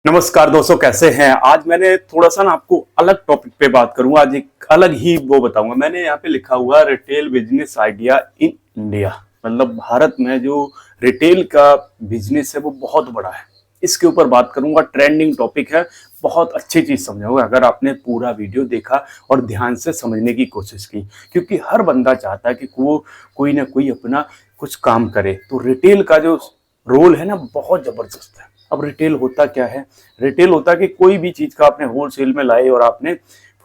नमस्कार दोस्तों, कैसे हैं। आज मैंने थोड़ा सा ना आपको अलग टॉपिक पे बात करूंगा। आज एक अलग ही वो बताऊंगा। मैंने यहाँ पे लिखा हुआ retail business idea in India. मतलब भारत में जो रिटेल का बिजनेस है वो बहुत बड़ा है। इसके ऊपर बात करूंगा। ट्रेंडिंग टॉपिक है। बहुत अच्छी चीज समझोगे अगर आपने पूरा वीडियो देखा और ध्यान से समझने की कोशिश की, क्योंकि हर बंदा चाहता है कि वो कोई ना कोई अपना कुछ काम करे। तो रिटेल का जो रोल है ना, बहुत जबरदस्त है। अब रिटेल होता क्या है? रिटेल होता है कि कोई भी चीज का आपने होलसेल में लाए और आपने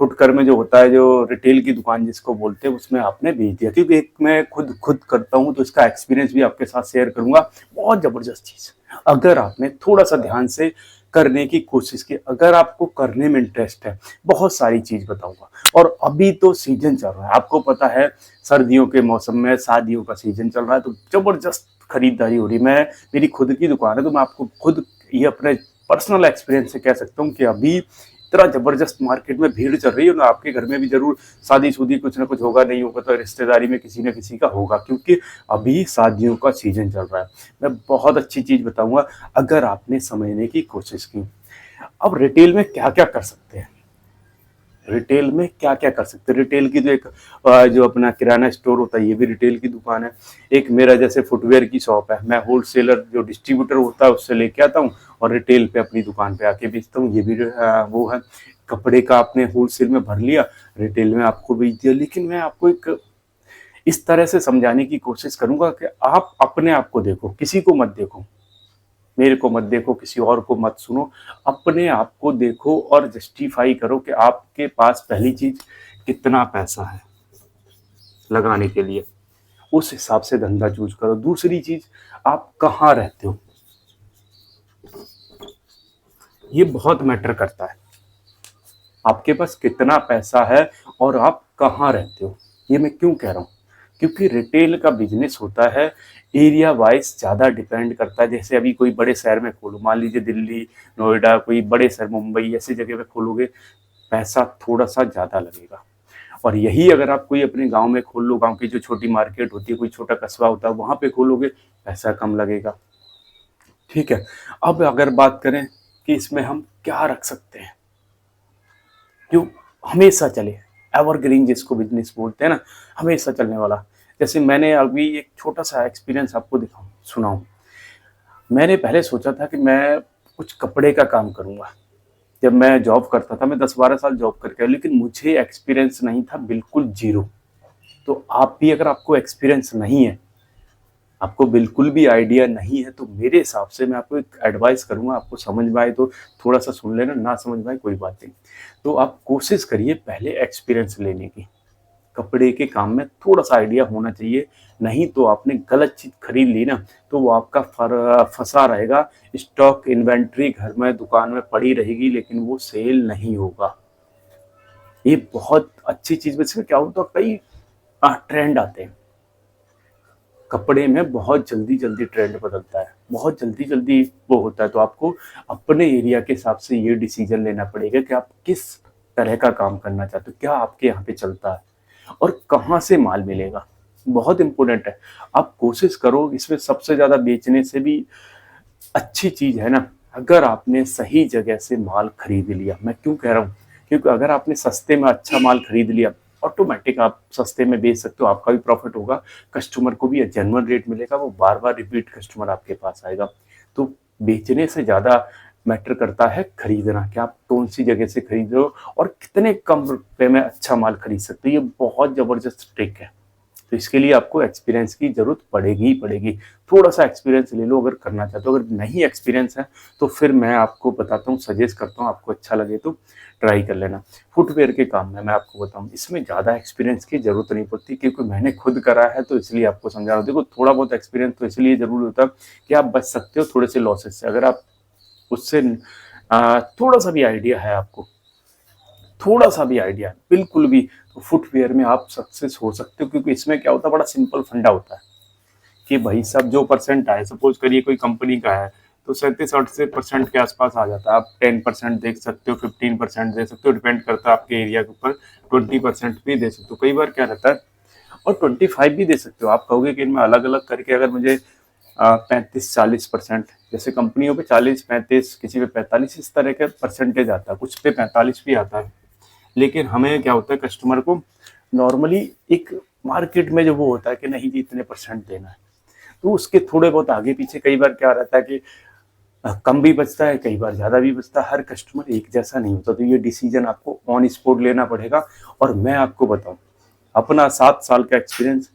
फुटकर में जो होता है, जो रिटेल की दुकान जिसको बोलते हैं, उसमें आपने बेच दिया। क्योंकि एक मैं खुद करता हूं तो इसका एक्सपीरियंस भी आपके साथ शेयर करूंगा। बहुत जबरदस्त चीज। अगर आपने थोड़ा सा ध्यान से करने की कोशिश की, अगर आपको करने में इंटरेस्ट है, बहुत सारी चीज बताऊंगा। और अभी तो सीजन चल रहा है, आपको पता है, सर्दियों के मौसम में शादियों का सीजन चल रहा है, तो जबरदस्त खरीदारी हो रही। मैं मेरी खुद की दुकान है तो मैं आपको खुद ये अपने पर्सनल एक्सपीरियंस से कह सकता हूँ कि अभी इतना जबरदस्त मार्केट में भीड़ चल रही है ना। आपके घर में भी जरूर शादी शुदी कुछ ना कुछ होगा, नहीं होगा तो रिश्तेदारी में किसी न किसी का होगा, क्योंकि अभी शादियों का सीजन चल रहा है। मैं बहुत अच्छी चीज बताऊंगा अगर आपने समझने की कोशिश की। अब रिटेल में क्या क्या कर सकते हैं, रिटेल में क्या क्या कर सकते हैं। रिटेल की तो एक जो अपना किराना स्टोर होता है, ये भी रिटेल की दुकान है। एक मेरा जैसे फुटवेयर की शॉप है, मैं होलसेलर जो डिस्ट्रीब्यूटर होता है उससे लेके आता हूँ और रिटेल पे अपनी दुकान पे आके बेचता हूँ। ये भी वो है। कपड़े का आपने होलसेल में भर लिया, रिटेल में आपको बेच दिया। लेकिन मैं आपको एक इस तरह से समझाने की कोशिश करूंगा कि आप अपने आप को देखो, किसी को मत देखो। मेरे को मत देखो, किसी और को मत सुनो। अपने आप को देखो और जस्टिफाई करो कि आपके पास पहली चीज कितना पैसा है लगाने के लिए। उस हिसाब से धंधा चूज करो। दूसरी चीज, आप कहाँ रहते हो, ये बहुत मैटर करता है। आपके पास कितना पैसा है और आप कहाँ रहते हो। ये मैं क्यों कह रहा हूँ? क्योंकि रिटेल का बिजनेस होता है एरिया वाइज, ज़्यादा डिपेंड करता है। जैसे अभी कोई बड़े शहर में खोलो, मान लीजिए दिल्ली, नोएडा, कोई बड़े शहर, मुंबई, ऐसी जगह पे खोलोगे, पैसा थोड़ा सा ज़्यादा लगेगा। और यही अगर आप कोई अपने गांव में खोल लो, गांव की जो छोटी मार्केट होती है, कोई छोटा कस्बा होता है, वहां पे खोलोगे, पैसा कम लगेगा। ठीक है। अब अगर बात करें कि इसमें हम क्या रख सकते हैं जो हमेशा चले, एवरग्रीन जिसको बिजनेस बोलते हैं ना, हमेशा चलने वाला। जैसे मैंने अभी एक छोटा सा एक्सपीरियंस आपको दिखाऊं, सुनाऊं। मैंने पहले सोचा था कि मैं कुछ कपड़े का काम करूंगा। जब मैं जॉब करता था, मैं 10-12 साल जॉब करके आया, लेकिन मुझे एक्सपीरियंस नहीं था, बिल्कुल जीरो। तो आप भी, अगर आपको एक्सपीरियंस नहीं है, आपको बिल्कुल भी आइडिया नहीं है, तो मेरे हिसाब से मैं आपको एक एडवाइस करूंगा। आपको समझ में आए तो थोड़ा सा सुन लेना, ना समझ में आए कोई बात नहीं। तो आप कोशिश करिए पहले एक्सपीरियंस लेने की। कपड़े के काम में थोड़ा सा आइडिया होना चाहिए। नहीं तो आपने गलत चीज खरीद ली ना, तो वो आपका फंसा रहेगा। स्टॉक इन्वेंट्री घर में दुकान में पड़ी रहेगी, लेकिन वो सेल नहीं होगा। ये बहुत अच्छी चीज। में क्या होता है, कई ट्रेंड आते हैं कपड़े में, बहुत जल्दी जल्दी ट्रेंड बदलता है, बहुत जल्दी जल्दी वो होता है। तो आपको अपने एरिया के हिसाब से ये डिसीजन लेना पड़ेगा कि आप किस तरह का काम करना चाहते हो, क्या आपके यहाँ पे चलता है और कहाँ से माल मिलेगा। बहुत इंपॉर्टेंट है। आप कोशिश करो, इसमें सबसे ज्यादा बेचने से भी अच्छी चीज है ना, अगर आपने सही जगह से माल खरीद लिया। मैं क्यों कह रहा हूँ? क्योंकि अगर आपने सस्ते में अच्छा माल खरीद लिया, ऑटोमेटिक आप सस्ते में बेच सकते हो, आपका भी प्रॉफिट होगा, कस्टमर को भी जेन्युइन रेट मिलेगा, वो बार बार रिपीट कस्टमर आपके पास आएगा। तो बेचने से ज्यादा मैटर करता है खरीदना, कि आप कौन सी जगह से खरीद रहे हो और कितने कम रुपए में अच्छा माल खरीद सकते हो। ये बहुत जबरदस्त ट्रिक है। तो इसके लिए आपको एक्सपीरियंस की जरूरत पड़ेगी ही पड़ेगी। थोड़ा सा एक्सपीरियंस ले लो अगर करना चाहते हो। अगर नहीं एक्सपीरियंस है तो फिर मैं आपको बताता हूँ, सजेस्ट करता हूँ, आपको अच्छा लगे तो ट्राई कर लेना। फुटवेयर के काम में मैं आपको बताऊँ, इसमें ज़्यादा एक्सपीरियंस की जरूरत नहीं पड़ती, क्योंकि मैंने खुद करा है, तो इसलिए आपको समझा रहा हूँ। देखो, थोड़ा बहुत एक्सपीरियंस तो इसलिए जरूर होता है कि आप बच सकते हो थोड़े से लॉसेस से। अगर आप उससे थोड़ा सा भी आइडिया है आपको, थोड़ा सा भी आइडिया बिल्कुल भी, तो फुटवेयर में आप सक्सेस हो सकते हो। क्योंकि इसमें क्या होता है, बड़ा सिंपल फंडा होता है कि भाई सब जो परसेंट आए, सपोज करिए कोई कंपनी का है, तो 37-38% के आसपास आ जाता है। आप 10% देख सकते हो, 15% दे सकते हो, डिपेंड करता है आपके एरिया के ऊपर। 20% भी दे सकते हो। कई बार क्या रहता है, और 25 भी दे सकते हो। आप कहोगे कि इनमें अलग अलग करके अगर मुझे 35-40%, जैसे कंपनियों पे 40-35, किसी पे 45, इस तरह के परसेंटेज आता है, कुछ पे 45 भी आता है। लेकिन हमें क्या होता है, कस्टमर को नॉर्मली एक मार्केट में जो वो होता है कि नहीं जी इतने परसेंट देना है, तो उसके थोड़े बहुत आगे पीछे कई बार क्या रहता है कि कम भी बचता है, कई बार ज़्यादा भी बचता है। हर कस्टमर एक जैसा नहीं होता, तो ये डिसीजन आपको ऑन स्पॉट लेना पड़ेगा। और मैं आपको बताऊं अपना 7 साल का एक्सपीरियंस,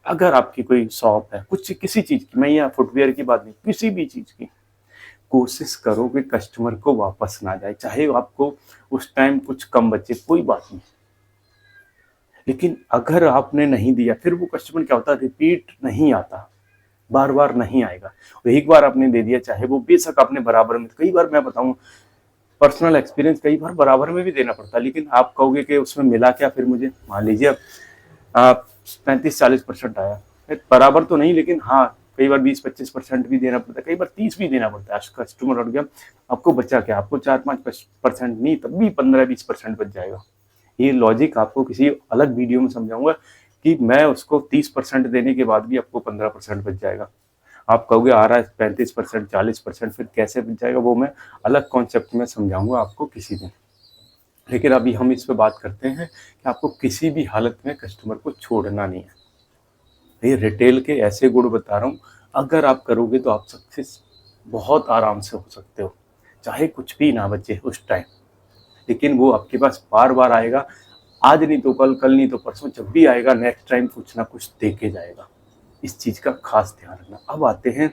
अगर आपकी कोई शॉप है कुछ किसी चीज़ की, मैं यहाँ फुटवेयर की बात नहीं, किसी भी चीज़ की, कोशिश करो कि कस्टमर को वापस ना जाए, चाहे आपको उस टाइम कुछ कम बचे, कोई बात नहीं। लेकिन अगर आपने नहीं दिया, फिर वो कस्टमर क्या होता है, रिपीट नहीं आता, बार बार नहीं आएगा। एक बार आपने दे दिया, चाहे वो बेशक आपने बराबर में, कई बार मैं बताऊं पर्सनल एक्सपीरियंस, कई बार बराबर में भी देना पड़ता है, लेकिन आप कहोगे कि उसमें मिला क्या फिर मुझे, मान लीजिए अब 35-40% आया, बराबर तो नहीं, लेकिन हाँ कई बार 20-25% भी देना पड़ता है, कई बार 30 भी देना पड़ता है। कस्टमर अड़ गया, आपको बचा क्या, आपको 4-5% नहीं, तब भी 15-20% बच जाएगा। ये लॉजिक आपको किसी अलग वीडियो में समझाऊंगा कि मैं उसको 30% देने के बाद भी आपको 15% बच जाएगा। आप कहोगे आ रहा है 35%, 40%, फिर कैसे बच जाएगा, वो मैं अलग कॉन्सेप्ट में समझाऊंगा आपको किसी दिन। लेकिन अभी हम इस पे बात करते हैं कि आपको किसी भी हालत में कस्टमर को छोड़ना नहीं है। ये रिटेल के ऐसे गुण बता रहा हूँ, अगर आप करोगे तो आप सक्सेस बहुत आराम से हो सकते हो, चाहे कुछ भी ना बचे उस टाइम, लेकिन वो आपके पास बार बार आएगा। आज नहीं तो कल, कल नहीं तो परसों, जब भी आएगा नेक्स्ट टाइम कुछ ना कुछ दे के जाएगा। इस चीज़ का खास ध्यान रखना। अब आते हैं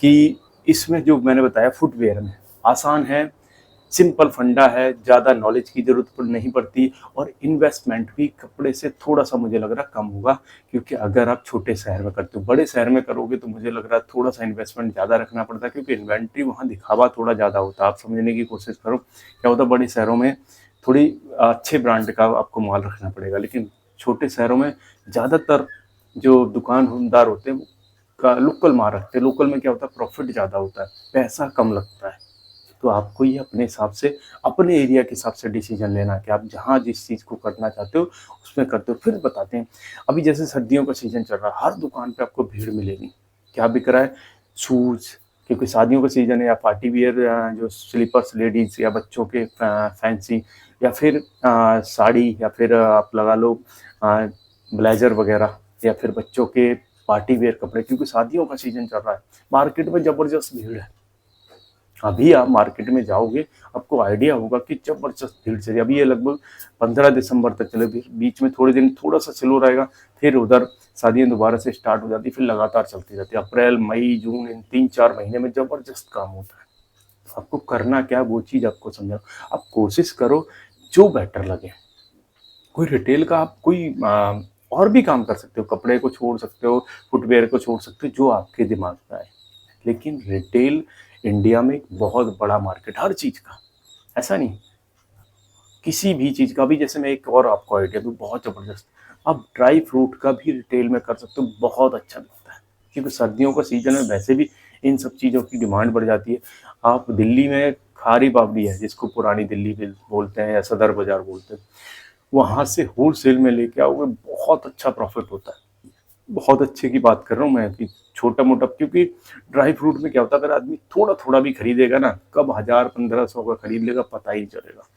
कि इसमें जो मैंने बताया फुटवेयर में आसान है, सिंपल फंडा है, ज़्यादा नॉलेज की ज़रूरत नहीं पड़ती, और इन्वेस्टमेंट भी कपड़े से थोड़ा सा मुझे लग रहा कम होगा, क्योंकि अगर आप छोटे शहर में करते हो, बड़े शहर में करोगे तो मुझे लग रहा है थोड़ा सा इन्वेस्टमेंट ज़्यादा रखना पड़ता है, क्योंकि इन्वेंट्री वहाँ दिखावा थोड़ा ज़्यादा होता है। आप समझने की कोशिश करो, क्या होता है बड़े शहरों में थोड़ी अच्छे ब्रांड का आपको माल रखना पड़ेगा, लेकिन छोटे शहरों में ज़्यादातर जो दुकानदार होते हैं का लोकल माल रखते हैं। लोकल में क्या होता है, प्रॉफिट ज़्यादा होता है, पैसा कम लगता है। तो आपको ये अपने हिसाब से, अपने एरिया के हिसाब से डिसीजन लेना कि आप जहाँ जिस चीज़ को करना चाहते हो उसमें करते हो। फिर बताते हैं, अभी जैसे सर्दियों का सीजन चल रहा है, हर दुकान पे आपको भीड़ मिलेगी। क्या बिक रहा है, शूज़, क्योंकि शादियों का सीजन है, या पार्टी वियर जो स्लीपर्स लेडीज़ या बच्चों के फैंसी, या फिर साड़ी, या फिर आप लगा लो ब्लेजर वगैरह, या फिर बच्चों के पार्टी वियर कपड़े, क्योंकि शादियों का सीजन चल रहा है। मार्केट में ज़बरदस्त भीड़ है। अभी आप मार्केट में जाओगे, आपको आइडिया होगा कि जबरदस्त भीड़ चली। अभी ये लगभग 15 दिसंबर तक चले, बीच में थोड़े दिन थोड़ा सा स्लो रहेगा, फिर उधर शादियां दोबारा से स्टार्ट हो जाती, फिर लगातार चलती रहती है। अप्रैल मई जून, इन 3-4 महीने में जबरदस्त काम होता है। तो आपको करना क्या, वो चीज़ आपको समझा। आप कोशिश करो जो बेटर लगे। कोई रिटेल का आप कोई और भी काम कर सकते हो, कपड़े को छोड़ सकते हो, फुटवेयर को छोड़ सकते हो, जो आपके दिमाग में आए। लेकिन रिटेल इंडिया में एक बहुत बड़ा मार्केट, हर चीज़ का, ऐसा नहीं, किसी भी चीज़ का भी। जैसे मैं एक और आपको आइडिया दूँ बहुत ज़बरदस्त, आप ड्राई फ्रूट का भी रिटेल में कर सकते हो, बहुत अच्छा मिलता है, क्योंकि सर्दियों का सीजन में वैसे भी इन सब चीज़ों की डिमांड बढ़ जाती है। आप दिल्ली में खारी बावड़ी है, जिसको पुरानी दिल्ली भी बोलते हैं या सदर बाजार बोलते हैं, वहाँ से होलसेल में लेके आओगे, बहुत अच्छा प्रॉफिट होता है। बहुत अच्छे की बात कर रहा हूँ मैं, कि छोटा मोटा, क्योंकि ड्राई फ्रूट में क्या होता है, अगर आदमी थोड़ा थोड़ा भी खरीदेगा ना, कब 1000-1500 का खरीद लेगा पता ही नहीं चलेगा,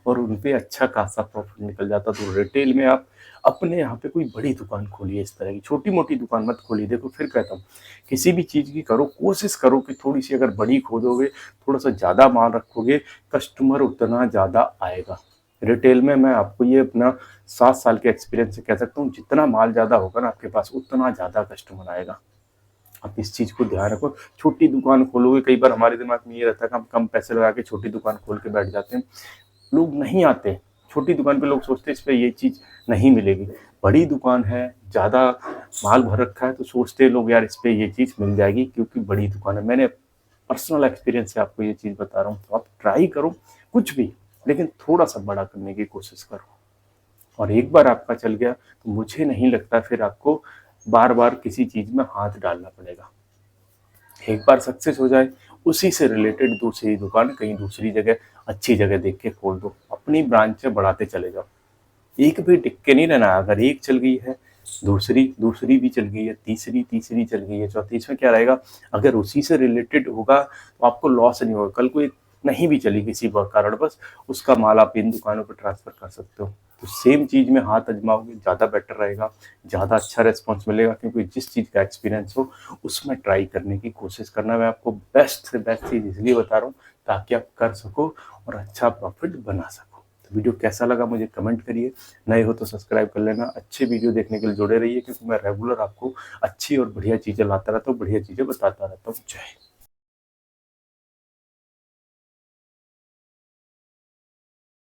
और उनपे अच्छा खासा प्रॉफिट निकल जाता। तो रिटेल में आप अपने यहाँ पे कोई बड़ी दुकान खोलिए, इस तरह की छोटी मोटी दुकान मत खोलिए। देखो फिर कहता हूँ, किसी भी चीज़ की करो, कोशिश करो कि थोड़ी सी अगर बड़ी खोलोगे, थोड़ा सा ज़्यादा माल रखोगे, कस्टमर उतना ज़्यादा आएगा। रिटेल में मैं आपको ये अपना 7 साल के एक्सपीरियंस से कह सकता हूँ, जितना माल ज़्यादा होगा ना आपके पास, उतना ज़्यादा कस्टमर आएगा। आप इस चीज़ को ध्यान रखो। छोटी दुकान खोलोगे, कई बार हमारे दिमाग में ये रहता है कि हम कम पैसे लगा के छोटी दुकान खोल के बैठ जाते हैं, लोग नहीं आते। छोटी दुकान पे लोग सोचते हैं इस पे ये चीज़ नहीं मिलेगी। बड़ी दुकान है, ज़्यादा माल भर रखा है, तो सोचते हैं लोग यार इस पे ये चीज़ मिल जाएगी, क्योंकि बड़ी दुकान है। मैंने पर्सनल एक्सपीरियंस से आपको ये चीज़ बता रहा हूँ। तो आप ट्राई करो कुछ भी, लेकिन थोड़ा सा बड़ा करने की कोशिश करो, और एक बार आपका चल गया तो मुझे नहीं लगता फिर आपको बार बार किसी चीज़ में हाथ डालना पड़ेगा। एक बार सक्सेस हो जाए, उसी से रिलेटेड दूसरी दुकान कहीं दूसरी जगह, अच्छी जगह देख के खोल दो, अपनी ब्रांचें बढ़ाते चले जाओ। एक भी टिक के नहीं रहना। अगर एक चल गई है दूसरी दूसरी भी चल गई है, तीसरी तीसरी चल गई है, चौथी। इसमें क्या रहेगा, अगर उसी से रिलेटेड होगा तो आपको लॉस नहीं होगा। कल को एक नहीं भी चली किसी कारणवश, उसका माल आप इन दुकानों पर ट्रांसफर कर सकते हो। तो सेम चीज़ में हाथ आजमाओगे, ज़्यादा बेटर रहेगा, ज़्यादा अच्छा रिस्पॉन्स मिलेगा, क्योंकि जिस चीज़ का एक्सपीरियंस हो उसमें ट्राई करने की कोशिश करना। मैं आपको बेस्ट से बेस्ट चीज़ इसलिए बता रहा हूँ ताकि आप कर सको और अच्छा प्रॉफिट बना सको। तो वीडियो कैसा लगा मुझे कमेंट करिए, नए हो तो सब्सक्राइब कर लेना। अच्छे वीडियो देखने के लिए जुड़े रहिए, क्योंकि मैं रेगुलर आपको अच्छी और बढ़िया चीज़ें लाता रहता हूँ, बढ़िया चीज़ें बताता रहता हूँ। जय हिंद।